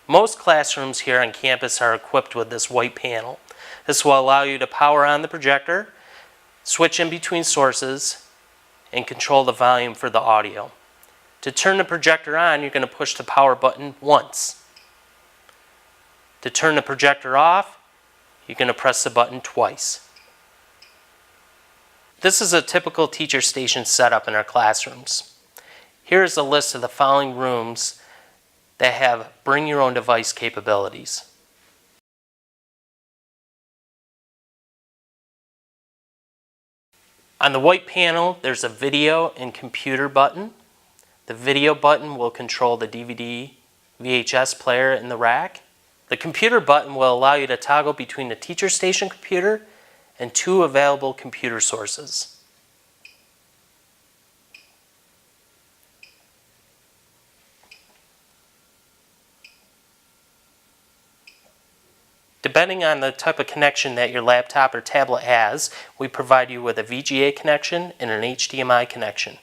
Most classrooms here on campus are equipped with this white panel. This will allow you to power on the projector, switch in between sources, and control the volume for the audio. To turn the projector on, you're going to push the power button once. To turn the projector off, you're going to press the button twice. This is a typical teacher station setup in our classrooms. Here is a list of the following rooms that have bring your own device capabilities. On the white panel, there's a video and computer button. The video button will control the DVD, VHS player in the rack. The computer button will allow you to toggle between the teacher station computer and 2 available computer sources. Depending on the type of connection that your laptop or tablet has, we provide you with a VGA connection and an HDMI connection.